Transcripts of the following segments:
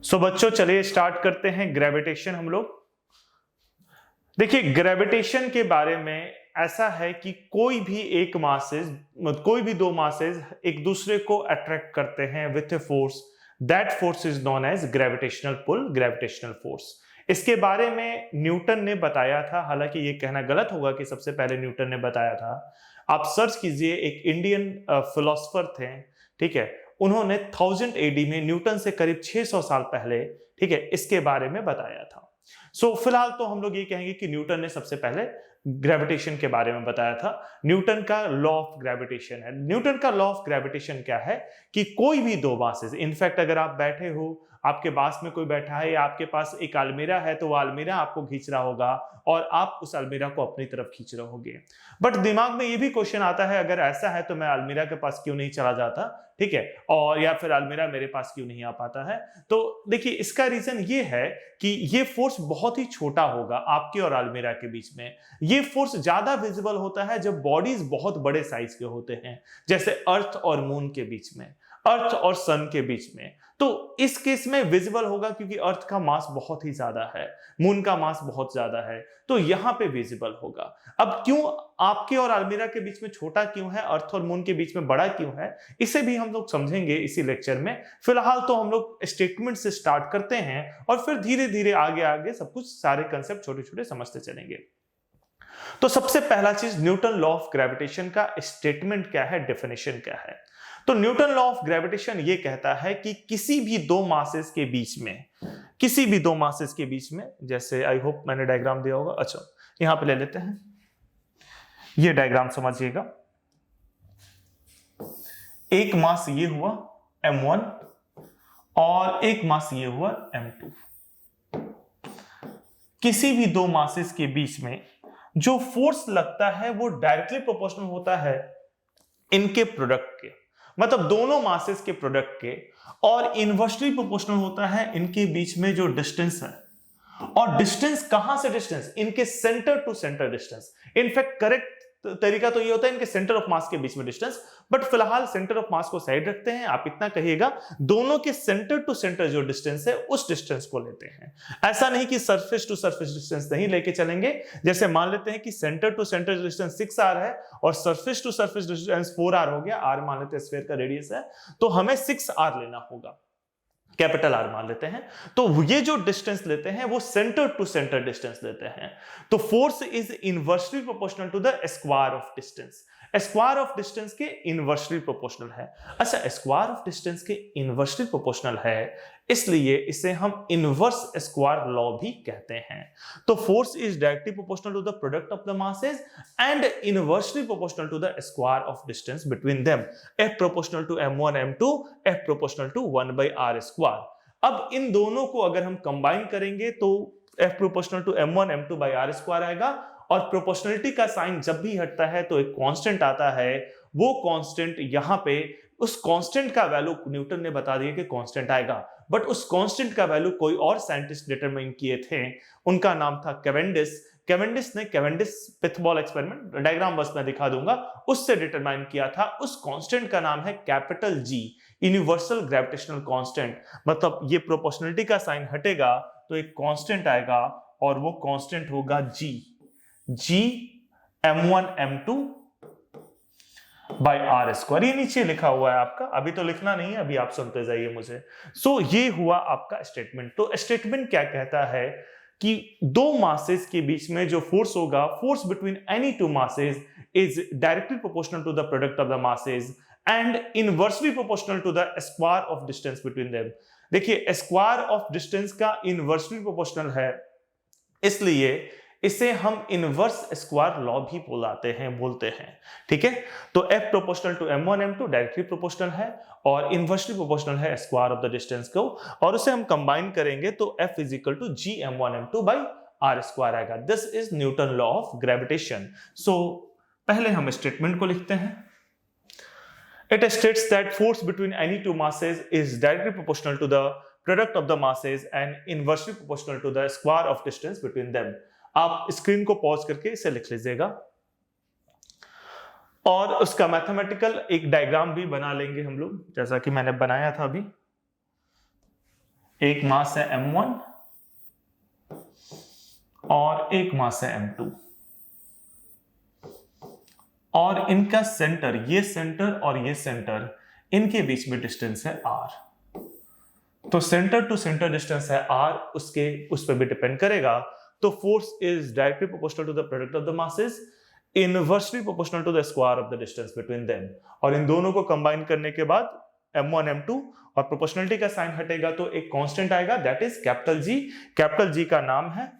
सो बच्चों चलिए स्टार्ट करते हैं ग्रेविटेशन हम लोग। देखिए ग्रेविटेशन के बारे में ऐसा है कि कोई भी दो मासेस एक दूसरे को अट्रैक्ट करते हैं with a force, that force is known as gravitational pull, gravitational force. इसके बारे में न्यूटन ने बताया था, हालांकि ये कहना गलत होगा कि सबसे पहले न्यूटन ने बताया था। आप सर्च कीजिए, एक इंडियन फिलोसोफर थे, ठीक है, उन्होंने 1000 एडी में न्यूटन से करीब 600 साल पहले, ठीक है, इसके बारे में बताया था। सो फिलहाल तो हम लोग ये कहेंगे कि न्यूटन ने सबसे पहले ग्रेविटेशन के बारे में बताया था। न्यूटन का लॉ ऑफ ग्रेविटेशन है। न्यूटन का लॉ ऑफ ग्रेविटेशन क्या है कि कोई भी दो मासेस, इनफैक्ट अगर आप बैठे हो, आपके पास में कोई बैठा है या आपके पास एक अलमीरा है, तो वो अलमीरा आपको खींच रहा होगा और आप उस अलमीरा को अपनी तरफ खींच रहे होगे। बट दिमाग में ये भी क्वेश्चन आता है, अगर ऐसा है तो मैं अलमीरा के पास क्यों नहीं चला जाता, ठीक है, और या फिर अलमीरा मेरे पास क्यों नहीं आ पाता है। तो देखिए इसका रीजन ये है कि ये फोर्स बहुत ही छोटा होगा आपके और अलमीरा के बीच में। ये फोर्स ज्यादा विजिबल होता है जब बॉडीज बहुत बड़े साइज के होते हैं, जैसे अर्थ और मून के बीच में, अर्थ और सन के बीच में। तो इस केस में विजिबल होगा क्योंकि अर्थ का मास बहुत ही ज्यादा है, मून का मास बहुत ज्यादा है, तो यहां पे विजिबल होगा। अब क्यों आपके और अलमीरा के बीच में छोटा क्यों है, अर्थ और मून के बीच में बड़ा क्यों है, इसे भी हम लोग समझेंगे इसी लेक्चर में। फिलहाल तो हम लोग स्टेटमेंट से स्टार्ट करते हैं और फिर धीरे धीरे आगे आगे सब कुछ, सारे कंसेप्ट छोटे छोटे समझते चलेंगे। तो सबसे पहला चीज, न्यूटन लॉ ऑफ ग्रेविटेशन का स्टेटमेंट क्या है, डेफिनेशन क्या है। तो न्यूटन लॉ ऑफ ग्रेविटेशन ये कहता है कि किसी भी दो मासेस के बीच में, जैसे आई होप मैंने डायग्राम दिया होगा, अच्छा यहां पे ले लेते हैं, ये डायग्राम समझिएगा। एक मास ये हुआ m1 और एक मास ये हुआ m2। किसी भी दो मासेस के बीच में जो फोर्स लगता है वो डायरेक्टली प्रोपोर्शनल होता है इनके प्रोडक्ट के, मतलब दोनों मासेस के प्रोडक्ट के, और इनवर्सली प्रोपोर्शनल होता है इनके बीच में जो डिस्टेंस है। और डिस्टेंस कहां से डिस्टेंस, इनके centre to centre distance. In fact correct तरीका तो ये होता है इनके सेंटर ऑफ मास के बीच में डिस्टेंस, बट फिलहाल सेंटर ऑफ मास को साइड रखते हैं। आप इतना कहिएगा, दोनों के सेंटर टू सेंटर जो डिस्टेंस है उस डिस्टेंस को लेते हैं। ऐसा नहीं कि सरफेस टू सरफेस डिस्टेंस नहीं लेके चलेंगे। जैसे मान लेते हैं कि centre to centre distance 6r है और surface to surface distance 4r हो गया, r मान लेते हैं स्फीयर का रेडियस है, तो हमें 6r लेना होगा, कैपिटल R मान लेते हैं। तो ये जो डिस्टेंस लेते हैं वो सेंटर टू सेंटर डिस्टेंस लेते हैं। तो force is inversely proportional to the square of distance. Square of distance के इनवर्सली प्रोपोर्शनल है। अच्छा, स्क्वायर ऑफ डिस्टेंस के इनवर्सली प्रोपोर्शनल है, इसलिए इसे हम इनवर्स स्क्वायर लॉ भी कहते हैं। तो force is directly proportional to the product of the masses and inversely proportional to the square of distance between them. F proportional to m1 m2, F proportional to 1/r square. अब इन दोनों को अगर हम कंबाइन करेंगे तो F proportional to m1 m2/r square आएगा, और प्रोपोर्शनलिटी का साइन जब भी हटता है तो एक कांस्टेंट आता है। वो कांस्टेंट यहां पे, उस कांस्टेंट का वैल्यू न्यूटन ने बता दिया कि कांस्टेंट आएगा, बट उस कांस्टेंट का वैल्यू कोई और साइंटिस्ट डिटरमाइन किए थे, उनका नाम था कैवेंडिश। कैवेंडिश ने कैवेंडिश पिथबॉल एक्सपेरिमेंट, डायग्राम बस मैं दिखा दूंगा, उससे डिटरमाइन किया था। उस कांस्टेंट का नाम है capital G, universal gravitational constant. मतलब ये प्रोपोर्शनलिटी का साइन हटेगा तो एक कांस्टेंट आएगा और वो कांस्टेंट होगा G m1 m2 bye r square. ये नीचे लिखा हुआ है आपका, अभी तो लिखना नहीं है, अभी आप सुनते जाइए मुझे। सो ये हुआ आपका स्टेटमेंट। तो स्टेटमेंट क्या कहता है कि दो मासेस के बीच में जो फोर्स होगा, force between any two masses is directly proportional to the product of the masses and inversely proportional to the square of distance between them. देखिए स्क्वायर ऑफ डिस्टेंस का इनवर्सली प्रोपोर्शनल है, इसलिए इसे हम इनवर्स स्क्वायर लॉ भी बोलते हैं, ठीक है। तो F proportional to m1 m2 directly proportional है और इनवर्सली प्रोपोर्शनल है स्क्वायर ऑफ द डिस्टेंस को, और उसे हम कंबाइन करेंगे तो F is equal to G m1 m2 by r square आएगा। This is Newton law of gravitation. So पहले हम स्टेटमेंट को लिखते हैं। It states that force between any two masses is directly proportional to the product of the masses and inversely proportional to the square of distance between them. आप screen को pause करके इसे लिख लीजिएगा और उसका मैथमेटिकल एक डायग्राम भी बना लेंगे हम लोग, जैसा कि मैंने बनाया था अभी। एक मास है m1 और एक मास है m2, और इनका सेंटर, ये सेंटर और ये सेंटर, इनके बीच में डिस्टेंस है r। तो सेंटर टू सेंटर डिस्टेंस है r, उस पर भी डिपेंड करेगा। तो force is directly proportional to the product of the masses, inversely proportional to the square of the distance between them. और इन दोनों को कंबाइन करने के बाद m1 m2 और प्रोपोर्शनलिटी का साइन हटेगा तो एक कांस्टेंट आएगा, that is capital G। Capital G का नाम है,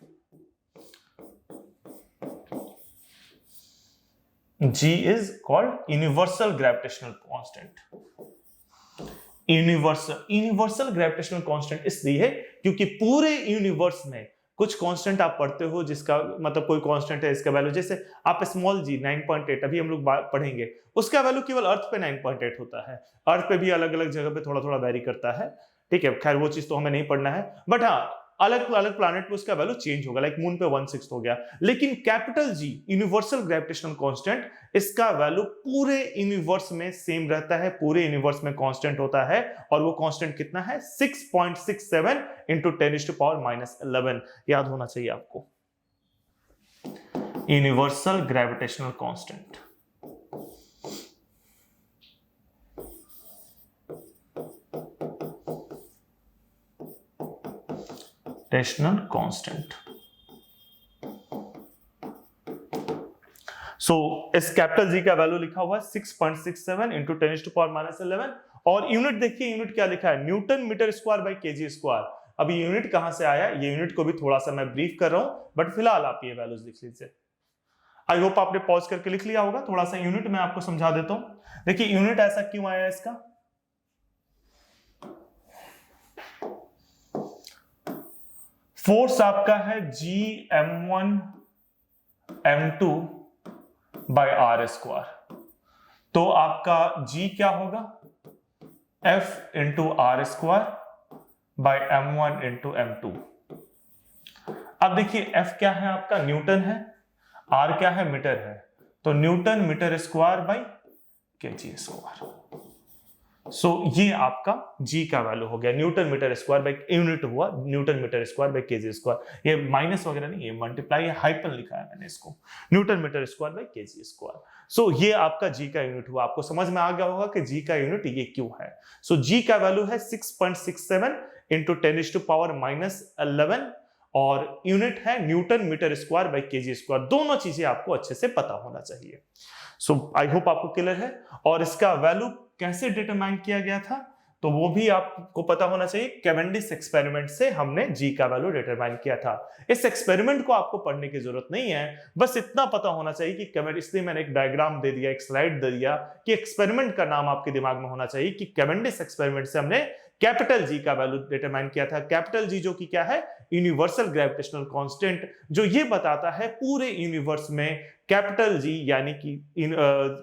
G is called universal gravitational constant। Universal gravitational constant इसलिए है क्योंकि पूरे यूनिवर्स में कुछ कांस्टेंट आप पढ़ते हो जिसका मतलब कोई कांस्टेंट है, इसका वैल्यू जैसे आप स्मॉल g 9.8 अभी हम लोग पढ़ेंगे, उसका वैल्यू केवल अर्थ पे 9.8 होता है। अर्थ पे भी अलग अलग जगह पे थोड़ा थोड़ा वेरी करता है, ठीक है, खैर वो चीज तो हमें नहीं पढ़ना है, बट हाँ अलग अलग प्लैनेट पे उसका वैल्यू चेंज होगा, लाइक मून पे 1/6 हो गया। लेकिन capital G universal gravitational constant, इसका वैल्यू पूरे यूनिवर्स में सेम रहता है, पूरे यूनिवर्स में कांस्टेंट होता है, और वो कांस्टेंट कितना है 6.67 इंटू 10⁻⁻11। याद होना चाहिए आपको, universal gravitational constant. Gravitational constant. So इस कैपिटल G का वैल्यू लिखा हुआ है 6.67 इंटू 10⁻⁻11, और यूनिट देखिए, यूनिट क्या लिखा है, newton metre square by KG square. अब ये यूनिट कहां से आया, ये यूनिट को भी थोड़ा सा मैं ब्रीफ कर रहा हूं, बट फिलहाल आप ये वैल्यूज लिख लीजिए। आई होप आपने पॉज करके लिख लिया होगा। थोड़ा सा यूनिट मैं आपको समझा देता हूं। देखिए यूनिट ऐसा क्यों आया इसका, फोर्स आपका है Gm1 m2 bye are square, तो आपका G क्या होगा F into R square by m1 into m2। अब देखिए F क्या है आपका, न्यूटन है, R क्या है, मीटर है, तो newton metre square by KG square. So ये आपका G का वैल्यू हो गया, newton metre square by unit हुआ newton metre square by KG square. ये माइनस वगैरह नहीं, ये मल्टीप्लाई, ये हाइपन लिखा है मैंने इसको, newton metre square by KG square. So ये आपका G का यूनिट हुआ। आपको समझ में आ गया होगा कि G का यूनिट ये क्यों है। सो G का वैल्यू है 6.67 इंटू 10⁻⁻11, और यूनिट है newton metre square by KG square. दोनों चीजें आपको अच्छे से पता होना चाहिए। सो आई होप आपको क्लियर है। और इसका वैल्यू कैसे डिटरमाइन किया गया था, तो वो भी आपको पता होना चाहिए। कैवेंडिश एक्सपेरिमेंट से हमने G का वैल्यू डिटरमाइन किया था। इस एक्सपेरिमेंट को आपको पढ़ने की जरूरत नहीं है, बस इतना पता होना चाहिए कि कैवेंडिश, इसलिए मैंने एक डायग्राम दे दिया, एक स्लाइड दे दिया कि एक्सपेरिमेंट का नाम आपके दिमाग में होना चाहिए कि कैवेंडिश एक्सपेरिमेंट से हमने कैपिटल G का वैल्यू डिटरमाइन किया था। कैपिटल G जो कि क्या है, यूनिवर्सल ग्रेविटेशनल कांस्टेंट, जो ये बताता है पूरे यूनिवर्स में कैपिटल G यानी कि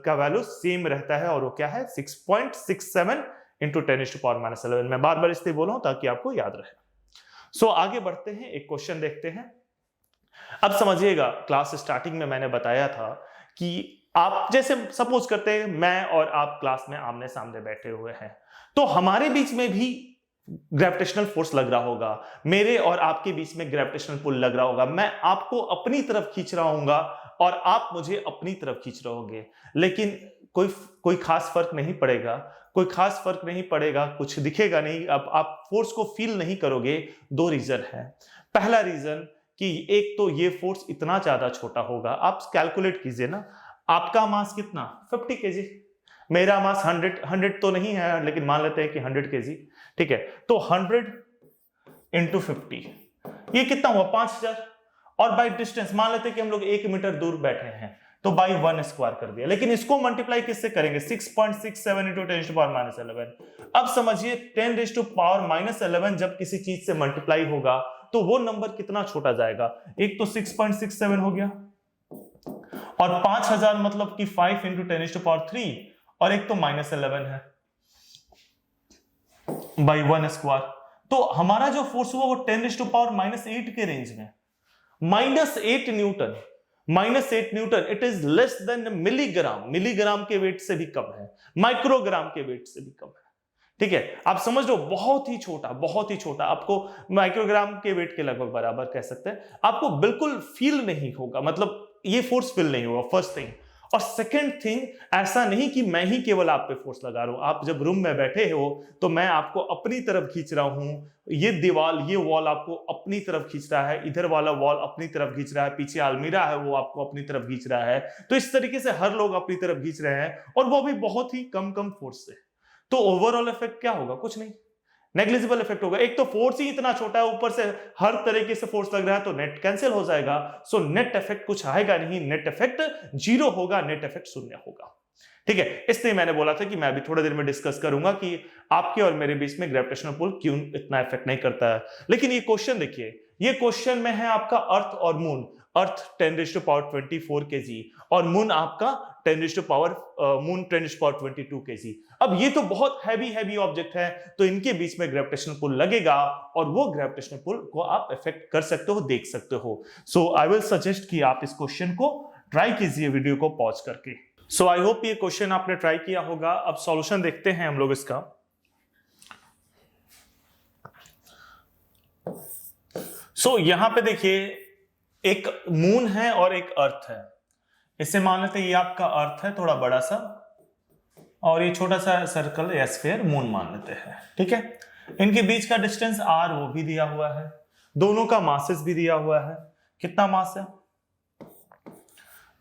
का वैल्यू सेम रहता है, और वो क्या है 6.67 इंटू 10⁻⁻11। मैं बार बार इसलिए बोल रहा हूं ताकि आपको याद रहे। सो आगे बढ़ते हैं, एक क्वेश्चन देखते हैं। अब समझिएगा, क्लास स्टार्टिंग में मैंने बताया था कि आप जैसे सपोज करते हैं मैं और आप क्लास में आमने सामने बैठे हुए हैं, तो हमारे बीच में भी ग्रेविटेशनल फोर्स लग रहा होगा, मेरे और आपके बीच में ग्रेविटेशनल पुल लग रहा होगा। मैं आपको अपनी तरफ खींच रहा हूंगा और आप मुझे अपनी तरफ खींच रहे होंगे, लेकिन कोई खास फर्क नहीं पड़ेगा, कोई खास फर्क नहीं पड़ेगा, कुछ दिखेगा नहीं, अब आप फोर्स को फील नहीं करोगे। दो रीजन है। पहला रीजन कि एक तो ये फोर्स इतना ज्यादा छोटा होगा, आप कैलकुलेट कीजिए ना, आपका मास कितना 50 kg, मेरा मास 100 तो नहीं है, लेकिन मान लेते हैं कि 100 kg, ठीक है, तो 100 इंटू 50 ये कितना हुआ 5000, और बाई डिस्टेंस मान लेते हैं कि हम लोग 1 मीटर दूर बैठे हैं, तो बाई 1 स्क्वायर कर दिया। लेकिन इसको मल्टीप्लाई किससे करेंगे, 6.67 इंटू 10⁻⁻11। अब समझिए 10⁻⁻11 जब किसी चीज से मल्टीप्लाई होगा तो वो नंबर कितना छोटा जाएगा। एक तो 6.67 हो गया, और 5000 मतलब कि 5 इंटू 10⁻3, और एक तो -11 है बाई 1 स्क्वायर। तो हमारा जो फोर्स हुआ वो 10⁻⁻8 के रेंज में, -8 Newton, -8 Newton. It is less than milligram, milligram के वेट से भी कम है, माइक्रोग्राम के वेट से भी कम है, ठीक है, आप समझ लो बहुत ही छोटा, बहुत ही छोटा, आपको माइक्रोग्राम के वेट के लगभग बराबर कह सकते हैं, आपको बिल्कुल फील नहीं होगा, मतलब ये फोर्स फील नहीं होगा, फर्स्ट थिंग। और सेकंड थिंग, ऐसा नहीं कि मैं ही केवल आप पे फोर्स लगा रहा हूं, आप जब रूम में बैठे हो तो मैं आपको अपनी तरफ खींच रहा हूं, ये दीवार, ये वॉल आपको अपनी तरफ खींच रहा है, इधर वाला वॉल अपनी तरफ खींच रहा है, पीछे अलमीरा है वो आपको अपनी तरफ खींच रहा है। तो इस तरीके से हर लोग अपनी तरफ खींच रहे हैं, और वो भी बहुत ही कम कम फोर्स से। तो ओवरऑल इफेक्ट क्या होगा? कुछ नहीं, नेग्लिजिबल इफेक्ट होगा। एक तो फोर्स ही इतना छोटा है, ऊपर से हर तरीके से फोर्स लग रहा है, तो नेट कैंसिल हो जाएगा। सो नेट इफेक्ट कुछ आएगा नहीं, नेट इफेक्ट 0 होगा, नेट इफेक्ट 0 होगा। ठीक है, इसलिए मैंने बोला था कि मैं अभी थोड़ी देर में डिस्कस करूंगा कि आपके और मेरे बीच में ग्रेविटेशनल पुल क्यों इतना इफेक्ट नहीं करता है। लेकिन ये क्वेश्चन देखिए, ये क्वेश्चन में है आपका अर्थ और मून। अर्थ 10⁻24 kg और मून आपका 10⁻22 kg। अब ये तो बहुत हैवी ऑब्जेक्ट है, तो इनके बीच में ग्रेविटेशनल पुल लगेगा, और वो ग्रेविटेशनल पुल को आप इफेक्ट कर सकते हो, देख सकते हो। सो आई विल सजेस्ट कि आप इस क्वेश्चन को ट्राई कीजिए वीडियो को पॉज करके। सो आई होप ये क्वेश्चन आपने ट्राई किया होगा। अब सॉल्यूशन देखते हैं हम लोग इसका। सो यहां पे देखिए, एक मून है और एक अर्थ है। इसे मान लेते हैं ये आपका अर्थ है थोड़ा बड़ा सा, और ये छोटा सा सर्कल या स्फीयर मून मान लेते हैं। ठीक है, इनके बीच का डिस्टेंस r वो भी दिया हुआ है, दोनों का मासेस भी दिया हुआ है। कितना मास है?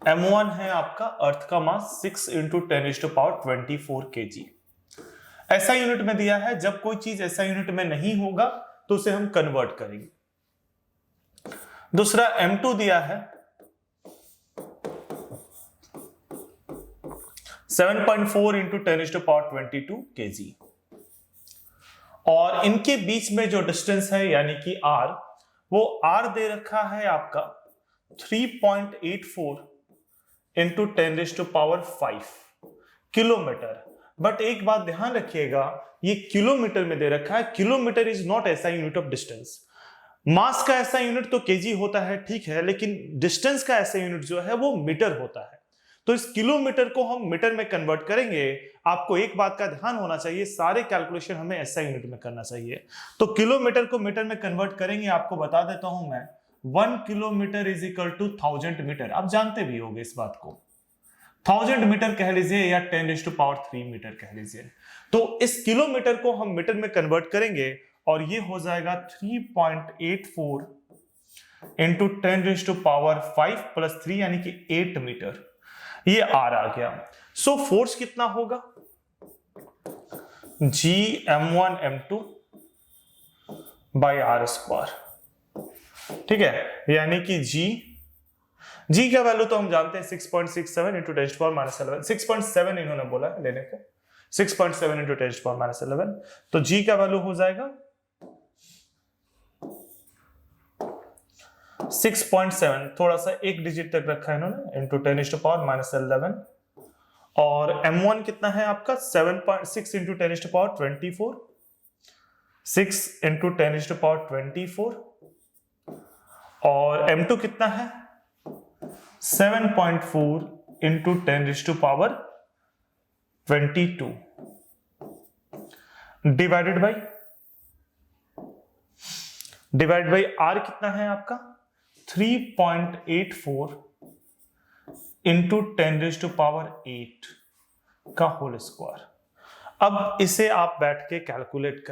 m1 है आपका अर्थ का मास 6 × 10⁻24 kg। ऐसा यूनिट में दिया है, जब कोई चीज ऐसा यूनिट में नहीं होगा तो उसे हम कन्वर्ट करेंगे। दूसरा m2 दिया है 7.4 × 10⁻22 kg, और इनके बीच में जो डिस्टेंस है यानी कि r, वो r दे रखा है आपका 3.84 × 10⁻5 किलोमीटर। बट एक बात ध्यान रखिएगा, ये किलोमीटर में दे रखा है। किलोमीटर इज नॉट ऐसा यूनिट ऑफ डिस्टेंस। मास का ऐसा यूनिट तो केजी होता है, ठीक है, लेकिन डिस्टेंस का ऐसा यूनिट जो है वो मीटर होता है। तो इस किलोमीटर को हम मीटर में कन्वर्ट करेंगे। आपको एक बात का ध्यान होना चाहिए, सारे कैलकुलेशन हमें ऐसा यूनिट में करना चाहिए। तो किलोमीटर को मीटर में कन्वर्ट करेंगे। आपको बता देता हूं मैं, 1 kilometre is equal to 1000 metre. आप जानते भी होंगे इस बात को, 1000 मीटर कह लीजिए या 10⁻3 मीटर कह लीजिए। तो इस किलोमीटर को हम मीटर में कन्वर्ट करेंगे, और ये हो जाएगा 3.84 × 10⁻5 + 3 यानी कि 8 मीटर। ये आर आ गया। सो फोर्स कितना होगा? Gm1m2 / r²। ठीक है, यानी कि G का वैल्यू तो हम जानते हैं 6.67 × 10⁻11। 6.7 इन्होंने बोला लेने को, 6.7 × 10⁻11। तो G का वैल्यू हो जाएगा 6.7, थोड़ा सा एक डिजिट तक रखा है इन्होंने, × 10⁻11। और m1 कितना है आपका? 6 × 10⁻24, 6 × 10⁻24। और m2 कितना है? 7.4 × 10⁻22 डिवाइडेड बाई r कितना है आपका? 3.84 × 10⁸ का होल स्क्वायर। अब इसे आप बैठ के कैलकुलेट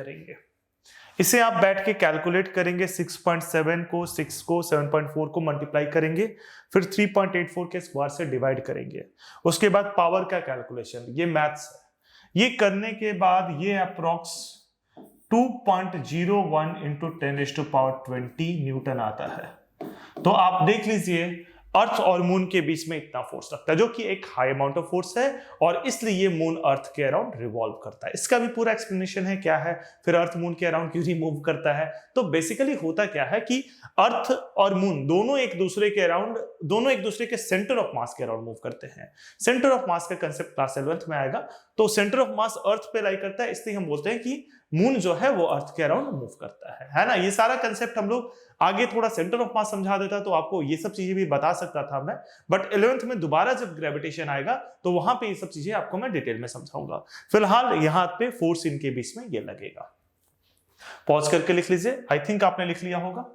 करेंगे। 6.7 को 6 को 7.4 को मल्टीप्लाई करेंगे, फिर 3.84 के स्क्वायर से डिवाइड करेंगे। उसके बाद पावर का कैलकुलेशन, ये मैथ्स है। ये करने के बाद ये अप्रोक्स 2.01 × 10⁻20 न्यूटन आता है। तो आप देख लीजिए, अर्थ और मून के बीच में इतना फोर्स लगता है, जो कि एक हाई अमाउंट ऑफ फोर्स है, और इसलिए ये मून अर्थ के अराउंड रिवॉल्व करता है। इसका भी पूरा एक्सप्लेनेशन है क्या है, फिर अर्थ मून के अराउंड क्यों नहीं मूव करता है। तो बेसिकली होता क्या है कि अर्थ और मून दोनों एक दूसरे के अराउंड, दोनों एक दूसरे के सेंटर ऑफ मास के अराउंड मूव करते हैं। सेंटर ऑफ मास का कंसेप्ट क्लास 11th में आएगा। तो सेंटर ऑफ मास अर्थ पे लाई करता है, इसलिए हम बोलते हैं कि मून जो है वो अर्थ के अराउंड मूव करता है ना। ये सारा कंसेप्ट हम लोग आगे थोड़ा सेंटर ऑफ मास समझा देता तो आपको ये सब चीजें भी बता सकता था मैं, बट 11th में दोबारा जब ग्रेविटेशन आएगा तो वहां पे ये सब चीजें आपको मैं डिटेल में समझाऊंगा। फिलहाल यहां पे फोर्स इनके बीच में ये लगेगा। पॉज करके लिख लीजिए, आई थिंक आपने लिख लिया होगा।